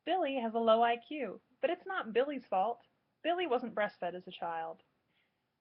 Billy has a low IQ, but it's not Billy's fault. Billy wasn't breastfed as a child.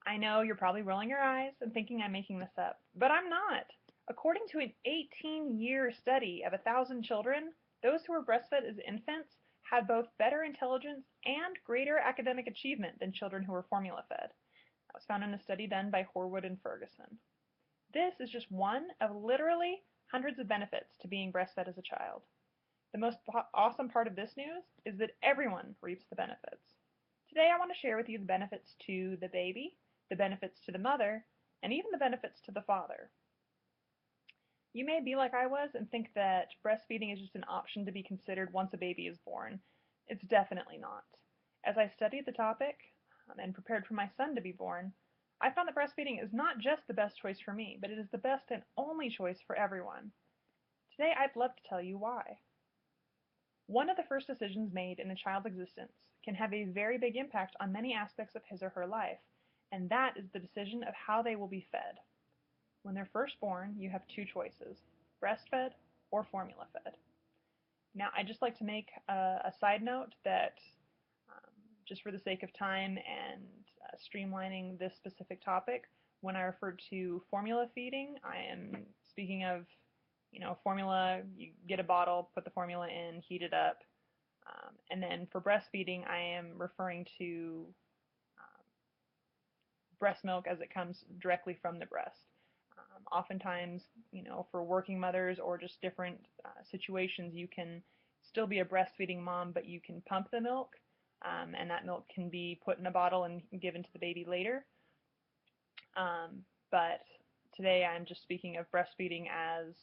I know you're probably rolling your eyes and thinking I'm making this up, but I'm not. According to an 18-year study of 1,000 children, those who were breastfed as infants had both better intelligence and greater academic achievement than children who were formula fed. That was found in a study done by Horwood and Ferguson. This is just one of literally hundreds of benefits to being breastfed as a child. The most awesome part of this news is that everyone reaps the benefits. Today I want to share with you the benefits to the baby, the benefits to the mother, and even the benefits to the father. You may be like I was and think that breastfeeding is just an option to be considered once a baby is born. It's definitely not. As I studied the topic and prepared for my son to be born, I found that breastfeeding is not just the best choice for me, but it is the best and only choice for everyone. Today I'd love to tell you why. One of the first decisions made in a child's existence can have a very big impact on many aspects of his or her life, and that is the decision of how they will be fed. When they're first born, you have two choices, breastfed or formula fed. Now, I'd just like to make a side note that just for the sake of time and streamlining this specific topic, when I refer to formula feeding, I am speaking of, formula, you get a bottle, put the formula in, heat it up, and then for breastfeeding, I am referring to breast milk as it comes directly from the breast. Oftentimes, for working mothers or just different situations, you can still be a breastfeeding mom, but you can pump the milk, and that milk can be put in a bottle and given to the baby later. But today I'm just speaking of breastfeeding as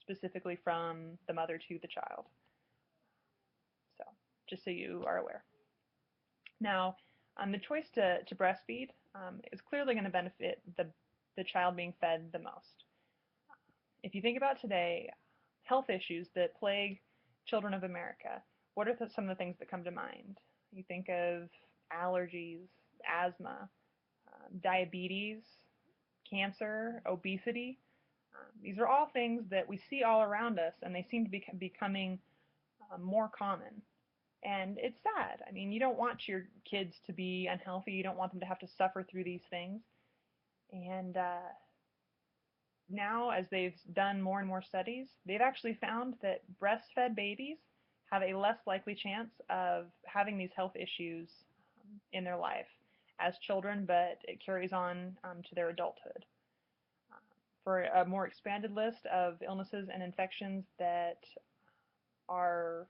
specifically from the mother to the child. So, just so you are aware. Now, the choice to breastfeed is clearly going to benefit the child being fed the most. If you think about today, health issues that plague children of America, what are some of the things that come to mind? You think of allergies, asthma, diabetes, cancer, obesity. These are all things that we see all around us, and they seem to be becoming more common. And it's sad. I mean, you don't want your kids to be unhealthy. You don't want them to have to suffer through these things. And now, as they've done more and more studies, they've actually found that breastfed babies have a less likely chance of having these health issues in their life as children, but it carries on to their adulthood. For a more expanded list of illnesses and infections that are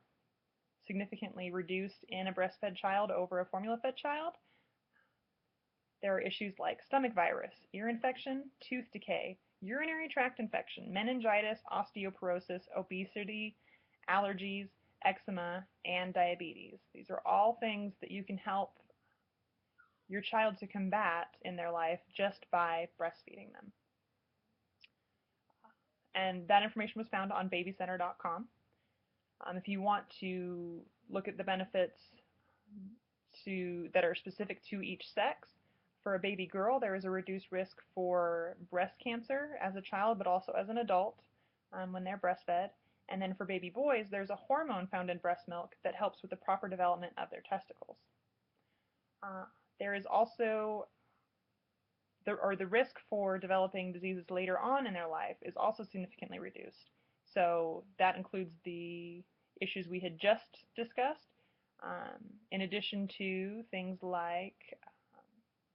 significantly reduced in a breastfed child over a formula-fed child, there are issues like stomach virus, ear infection, tooth decay, urinary tract infection, meningitis, osteoporosis, obesity, allergies, eczema, and diabetes. These are all things that you can help your child to combat in their life just by breastfeeding them. And that information was found on babycenter.com. If you want to look at the benefits that are specific to each sex, for a baby girl, there is a reduced risk for breast cancer as a child, but also as an adult when they're breastfed. And then for baby boys, there's a hormone found in breast milk that helps with the proper development of their testicles. There is also the risk for developing diseases later on in their life is also significantly reduced. So that includes the issues we had just discussed, in addition to things like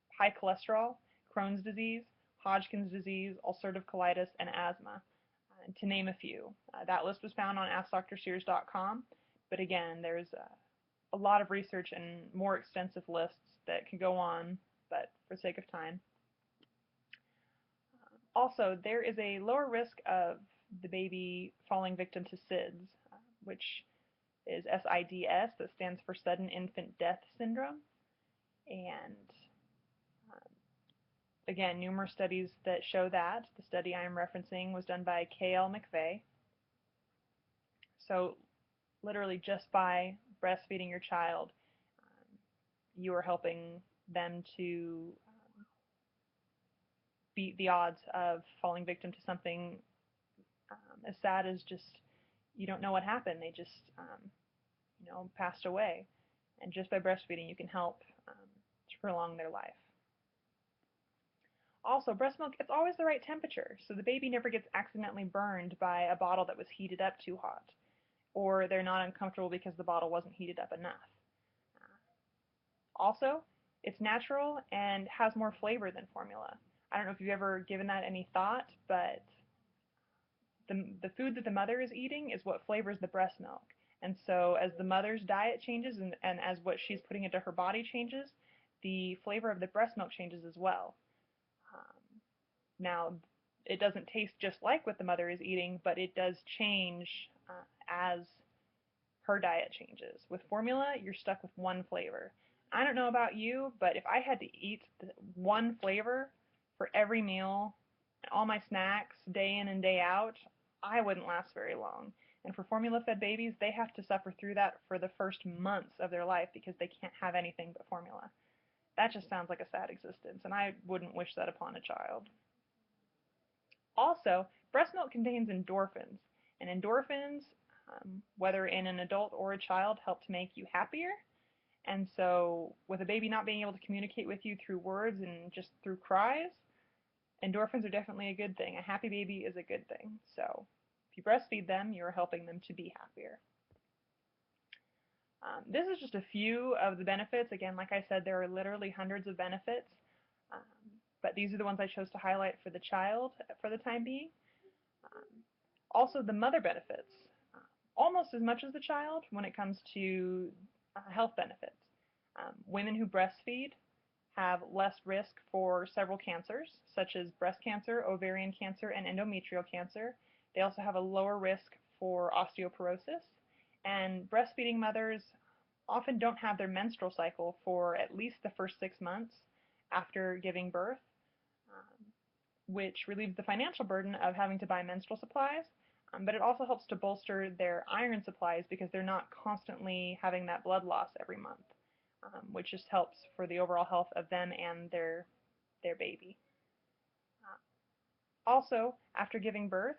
high cholesterol, Crohn's disease, Hodgkin's disease, ulcerative colitis, and asthma, to name a few. That list was found on AskDrSears.com, but again, there's a lot of research and more extensive lists that can go on, but for sake of time. Also, there is a lower risk of the baby falling victim to SIDS, which is SIDS, that stands for Sudden Infant Death Syndrome. And again, numerous studies that show that. The study I'm referencing was done by K.L. McVeigh. So literally just by breastfeeding your child, you are helping them to beat the odds of falling victim to something as sad as just you don't know what happened. They just, passed away. And just by breastfeeding, you can help to prolong their life. Also, breast milk, it's always the right temperature, so the baby never gets accidentally burned by a bottle that was heated up too hot, or they're not uncomfortable because the bottle wasn't heated up enough. Also, it's natural and has more flavor than formula. I don't know if you've ever given that any thought, but the food that the mother is eating is what flavors the breast milk. And so as the mother's diet changes and as what she's putting into her body changes, the flavor of the breast milk changes as well. Now, it doesn't taste just like what the mother is eating, but it does change as her diet changes. With formula, you're stuck with one flavor. I don't know about you, but if I had to eat one flavor for every meal, all my snacks, day in and day out, I wouldn't last very long. And for formula-fed babies, they have to suffer through that for the first months of their life because they can't have anything but formula. That just sounds like a sad existence, and I wouldn't wish that upon a child. Also, breast milk contains endorphins, and endorphins, whether in an adult or a child, help to make you happier. And so, with a baby not being able to communicate with you through words and just through cries, endorphins are definitely a good thing. A happy baby is a good thing. So, if you breastfeed them, you're helping them to be happier. This is just a few of the benefits. Again, like I said, there are literally hundreds of benefits, um, but these are the ones I chose to highlight for the child for the time being. Also, the mother benefits almost as much as the child when it comes to health benefits. Women who breastfeed have less risk for several cancers, such as breast cancer, ovarian cancer, and endometrial cancer. They also have a lower risk for osteoporosis. And breastfeeding mothers often don't have their menstrual cycle for at least the first 6 months after giving birth, which relieves the financial burden of having to buy menstrual supplies, but it also helps to bolster their iron supplies because they're not constantly having that blood loss every month, which just helps for the overall health of them and their baby. Also, after giving birth,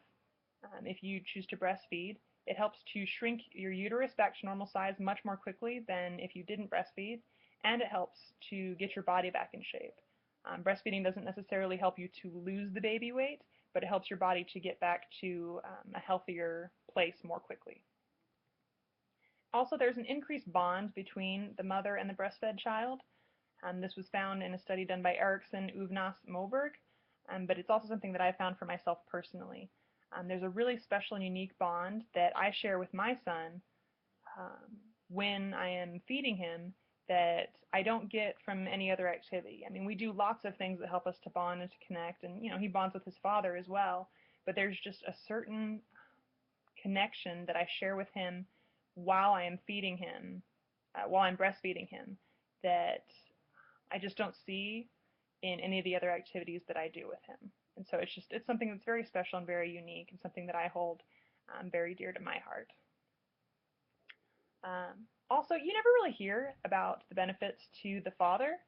if you choose to breastfeed, it helps to shrink your uterus back to normal size much more quickly than if you didn't breastfeed, and it helps to get your body back in shape. Breastfeeding doesn't necessarily help you to lose the baby weight, but it helps your body to get back to a healthier place more quickly. Also, there's an increased bond between the mother and the breastfed child. This was found in a study done by Erickson, Uvnas, Moberg, but it's also something that I found for myself personally. There's a really special and unique bond that I share with my son when I am feeding him that I don't get from any other activity. I mean, we do lots of things that help us to bond and to connect, and he bonds with his father as well, but there's just a certain connection that I share with him while I am feeding him, while I'm breastfeeding him, that I just don't see in any of the other activities that I do with him. And so it's something that's very special and very unique and something that I hold very dear to my heart. Also, you never really hear about the benefits to the father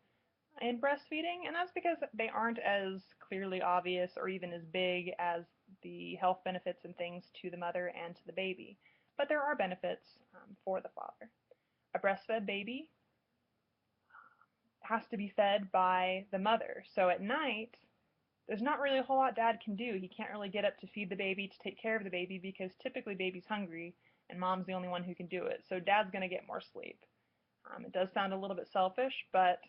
in breastfeeding, and that's because they aren't as clearly obvious or even as big as the health benefits and things to the mother and to the baby. But there are benefits for the father. A breastfed baby has to be fed by the mother. So at night, there's not really a whole lot dad can do. He can't really get up to feed the baby, to take care of the baby, because typically baby's hungry and mom's the only one who can do it. So dad's going to get more sleep. It does sound a little bit selfish, but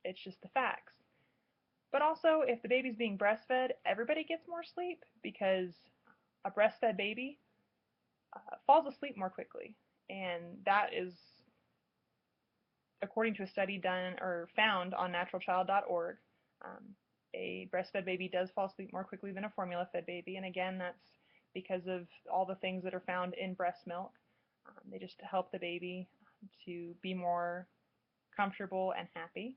it's just the facts. But also, if the baby's being breastfed, everybody gets more sleep because a breastfed baby falls asleep more quickly. And that is according to a study done or found on naturalchild.org. A breastfed baby does fall asleep more quickly than a formula-fed baby, and again, that's because of all the things that are found in breast milk. They just help the baby to be more comfortable and happy.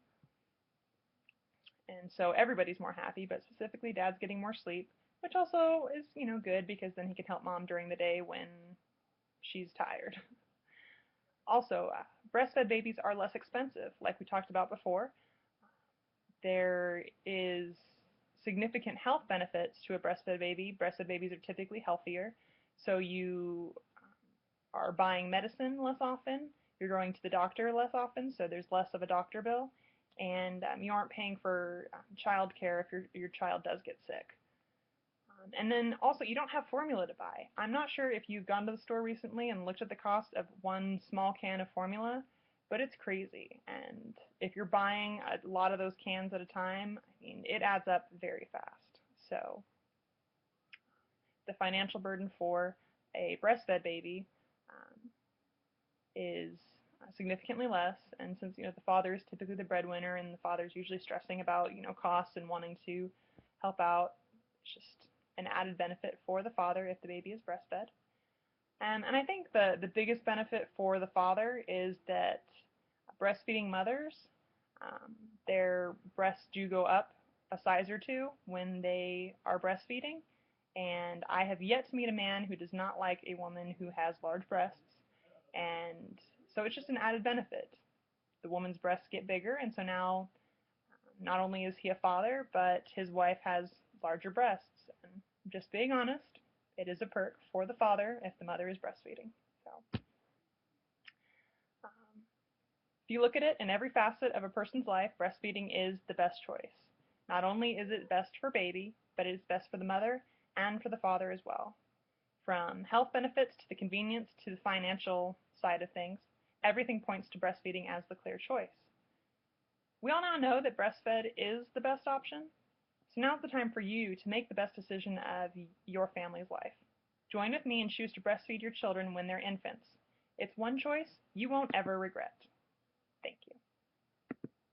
And so everybody's more happy, but specifically dad's getting more sleep, which also is, good because then he can help mom during the day when she's tired. Also, breastfed babies are less expensive, like we talked about before. There is significant health benefits to a breastfed baby. Breastfed babies are typically healthier, so you are buying medicine less often, you're going to the doctor less often, so there's less of a doctor bill, and you aren't paying for child care if your child does get sick. And then also, you don't have formula to buy. I'm not sure if you've gone to the store recently and looked at the cost of one small can of formula, but it's crazy. And if you're buying a lot of those cans at a time, I mean, it adds up very fast. So the financial burden for a breastfed baby is significantly less. And since the father is typically the breadwinner, and the father's usually stressing about costs and wanting to help out, it's just an added benefit for the father if the baby is breastfed. And I think the biggest benefit for the father is that breastfeeding mothers, their breasts do go up a size or two when they are breastfeeding. And I have yet to meet a man who does not like a woman who has large breasts. And so it's just an added benefit. The woman's breasts get bigger, and so now not only is he a father, but his wife has larger breasts. And just being honest, it is a perk for the father if the mother is breastfeeding. So, if you look at it in every facet of a person's life, breastfeeding is the best choice. Not only is it best for baby, but it is best for the mother and for the father as well. From health benefits to the convenience to the financial side of things, everything points to breastfeeding as the clear choice. We all now know that breastfed is the best option, so now's the time for you to make the best decision of your family's life. Join with me and choose to breastfeed your children when they're infants. It's one choice you won't ever regret. Thank you.